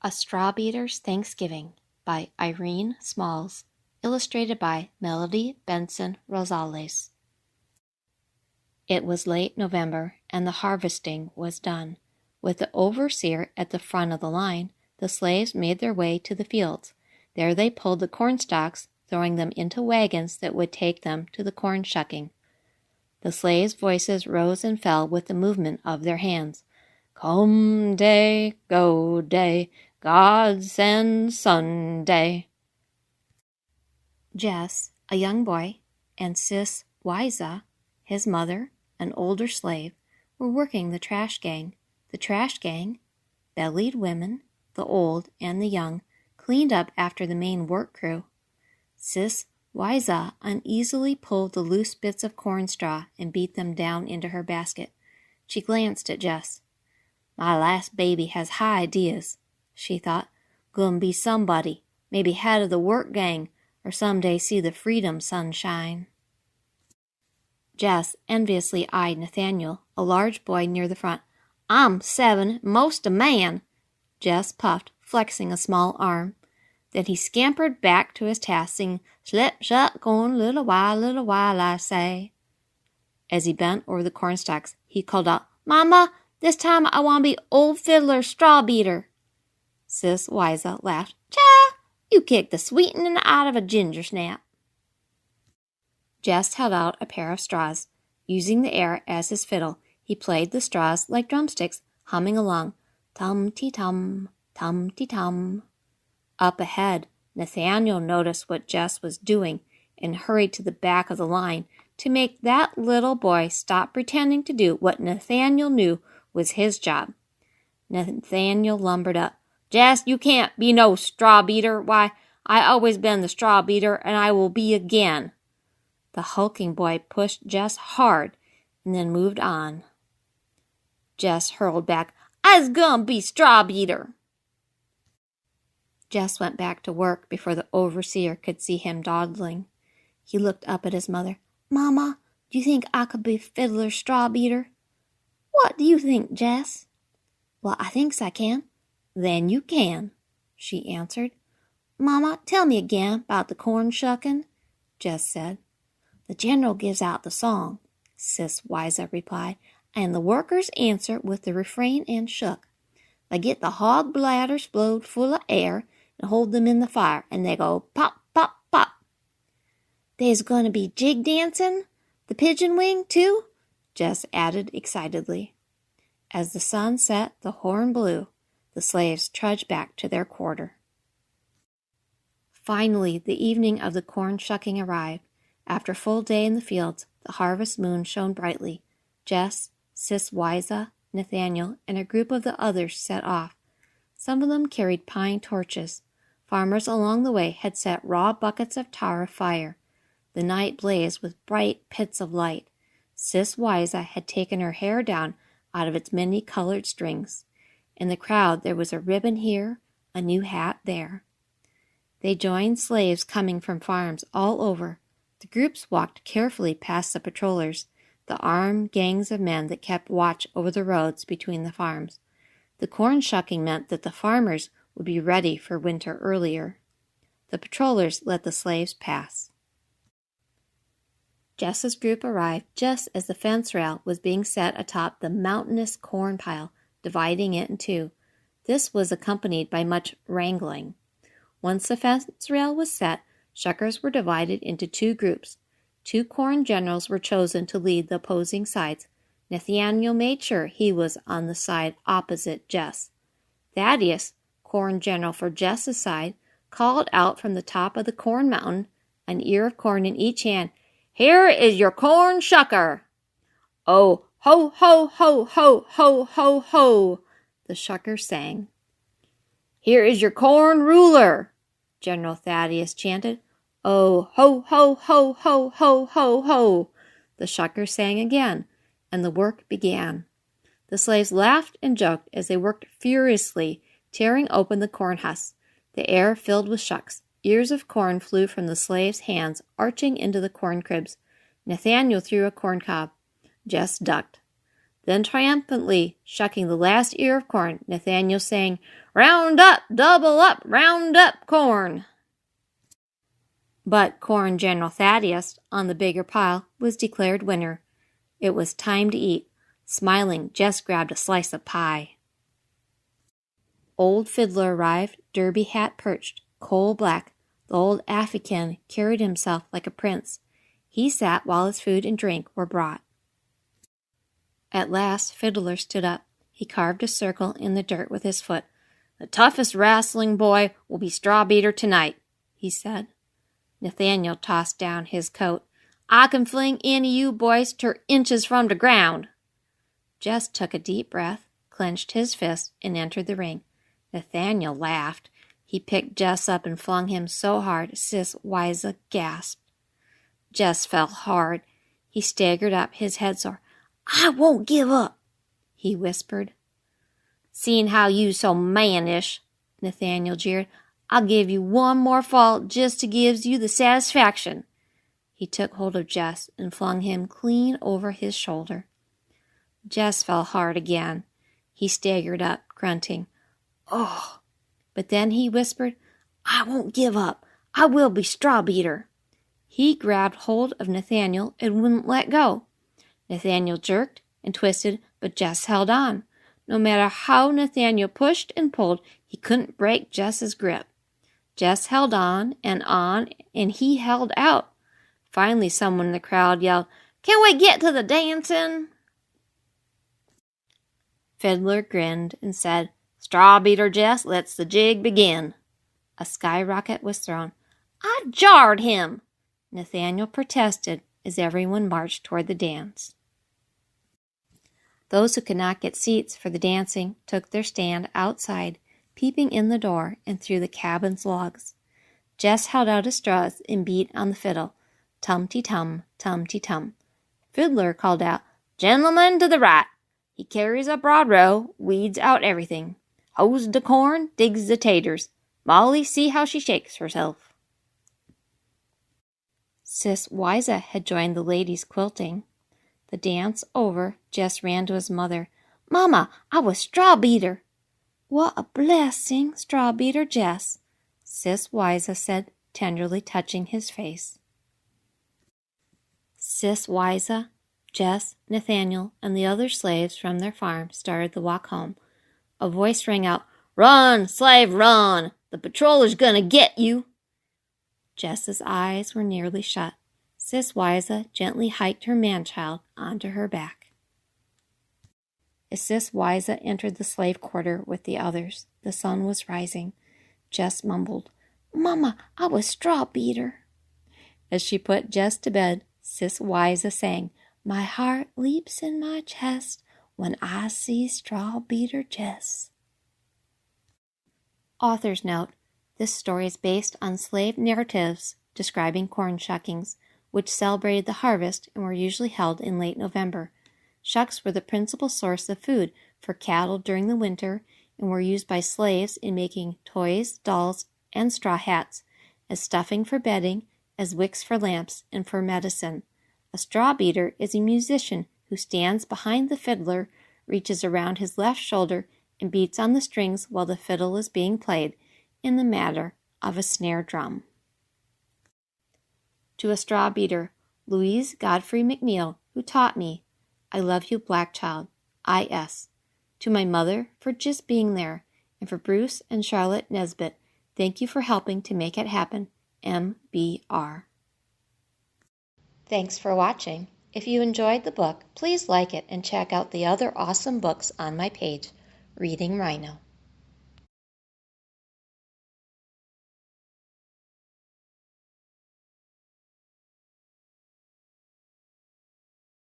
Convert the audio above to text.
A Strawbeater's Thanksgiving by Irene Smalls, illustrated by Melodye Rosales. It was late November, and the harvesting was done. With the overseer at the front of the line, the slaves made their way to the fields. There they pulled the corn stalks, throwing them into wagons that would take them to the corn-shucking. The slaves' voices rose and fell with the movement of their hands. Come day, go day, God send Sunday. Jess, a young boy, and Sis Wiza, his mother, an older slave, were working the trash gang. The trash gang, bellied women, the old and the young, cleaned up after the main work crew. Sis Wiza uneasily pulled the loose bits of corn straw and beat them down into her basket. She glanced at Jess. My last baby has high ideas, she thought. Gonna be somebody, maybe head of the work gang, or someday see the freedom sunshine. Jess enviously eyed Nathaniel, a large boy near the front. I'm 7, most a man. Jess puffed, flexing a small arm. Then he scampered back to his task, singing, Slip, shut, corn, little while, I say. As he bent over the cornstalks, he called out, Mama, this time I want to be old fiddler Strawbeater. Sis Wiza laughed. Cha! You kicked the sweetening out of a ginger snap. Jess held out a pair of straws. Using the air as his fiddle, he played the straws like drumsticks, humming along, tum-ti-tum, tum-ti-tum. Up ahead, Nathaniel noticed what Jess was doing and hurried to the back of the line to make that little boy stop pretending to do what Nathaniel knew was his job. Nathaniel lumbered up. Jess, you can't be no strawbeater. Why, I always been the strawbeater, and I will be again. The hulking boy pushed Jess hard and then moved on. Jess hurled back, I's gonna be strawbeater. Jess went back to work before the overseer could see him dawdling. He looked up at his mother. Mama, do you think I could be fiddler Strawbeater? What do you think, Jess? Well, I thinks I can. Then you can, she answered. Mama, tell me again about the corn-shucking, Jess said. The general gives out the song, Sis Wiza replied, and the workers answer with the refrain and shook. They get the hog bladders blowed full of air and hold them in the fire, and they go pop, pop, pop. There's going to be jig dancing, the pigeon wing, too, Jess added excitedly. As the sun set, the horn blew. The slaves trudged back to their quarter. Finally, the evening of the corn-shucking arrived. After a full day in the fields, the harvest moon shone brightly. Jess, Sis Wiza, Nathaniel, and a group of the others set off. Some of them carried pine torches. Farmers along the way had set raw buckets of tar afire. The night blazed with bright pits of light. Sis Wiza had taken her hair down out of its many-colored strings. In the crowd there was a ribbon here, a new hat there. They joined slaves coming from farms all over. The groups walked carefully past the patrollers, the armed gangs of men that kept watch over the roads between the farms. The corn-shucking meant that the farmers would be ready for winter earlier. The patrollers let the slaves pass. Jess's group arrived just as the fence rail was being set atop the mountainous corn pile, dividing it in two. This was accompanied by much wrangling. Once the fence rail was set, shuckers were divided into two groups. 2 corn generals were chosen to lead the opposing sides. Nathaniel made sure he was on the side opposite Jess. Thaddeus, corn general for Jess's side, called out from the top of the corn mountain, an ear of corn in each hand, Here is your corn shucker. Oh, ho, ho, ho, ho, ho, ho, ho, the shucker sang. Here is your corn ruler, General Thaddeus chanted. Oh, ho, ho, ho, ho, ho, ho, ho, the shucker sang again, and the work began. The slaves laughed and joked as they worked furiously, tearing open the corn husks. The air filled with shucks. Ears of corn flew from the slaves' hands, arching into the corn cribs. Nathaniel threw a corn cob. Jess ducked. Then triumphantly shucking the last ear of corn, Nathaniel sang, "Round up, double up, round up corn." But Corn General Thaddeus, on the bigger pile, was declared winner. It was time to eat. Smiling, Jess grabbed a slice of pie. Old Fiddler arrived, derby hat perched, coal black. The old African carried himself like a prince. He sat while his food and drink were brought. At last, Fiddler stood up. He carved a circle in the dirt with his foot. "The toughest wrestling boy will be Strawbeater tonight," he said. Nathaniel tossed down his coat. "I can fling any of you boys ter inches from the ground." Jess took a deep breath, clenched his fist, and entered the ring. Nathaniel laughed. He picked Jess up and flung him so hard, Sis Wiza gasped. Jess fell hard. He staggered up, his head sore. "I won't give up," he whispered. "Seeing how you so mannish," Nathaniel jeered, "I'll give you one more fall just to gives you the satisfaction." He took hold of Jess and flung him clean over his shoulder. Jess fell hard again. He staggered up, grunting, "Oh!" But then he whispered, "I won't give up. I will be Strawbeater." He grabbed hold of Nathaniel and wouldn't let go. Nathaniel jerked and twisted, but Jess held on. No matter how Nathaniel pushed and pulled, he couldn't break Jess's grip. Jess held on, and he held out. Finally, someone in the crowd yelled, "Can we get to the dancing?" Fiddler grinned and said, "Strawbeater, Jess, let's the jig begin." A skyrocket was thrown. "I jarred him!" Nathaniel protested as everyone marched toward the dance. Those who could not get seats for the dancing took their stand outside, peeping in the door and through the cabin's logs. Jess held out his straws and beat on the fiddle. Tum-ti-tum, tum-ti-tum. Fiddler called out, "Gentleman to the right. He carries a broad row, weeds out everything. Hoes the corn, digs the taters. Molly, see how she shakes herself." Sis Wiza had joined the ladies quilting. The dance over, Jess ran to his mother. "Mama, I was Strawbeater." "What a blessing, Strawbeater Jess," Sis Wiza said, tenderly touching his face. Sis Wiza, Jess, Nathaniel, and the other slaves from their farm started the walk home. A voice rang out, "Run, slave, run! The patroller's gonna get you!" Jess's eyes were nearly shut. Sis Wiza gently hiked her man-child onto her back. As Sis Wiza entered the slave quarter with the others, the sun was rising. Jess mumbled, "Mama, I was Strawbeater." As she put Jess to bed, Sis Wiza sang, "My heart leaps in my chest when I see Strawbeater Jess." Author's note: this story is based on slave narratives describing corn shuckings, which celebrated the harvest and were usually held in late November. Shucks were the principal source of food for cattle during the winter and were used by slaves in making toys, dolls, and straw hats, as stuffing for bedding, as wicks for lamps, and for medicine. A strawbeater is a musician who stands behind the fiddler, reaches around his left shoulder, and beats on the strings while the fiddle is being played, in the manner of a snare drum. To a Strawbeater, Louise Godfrey McNeil, who taught me, I love you, black child, I.S. To my mother, for just being there, and for Bruce and Charlotte Nesbitt, thank you for helping to make it happen, M.B.R. Thanks for watching. If you enjoyed the book, please like it and check out the other awesome books on my page, Reading Rhino.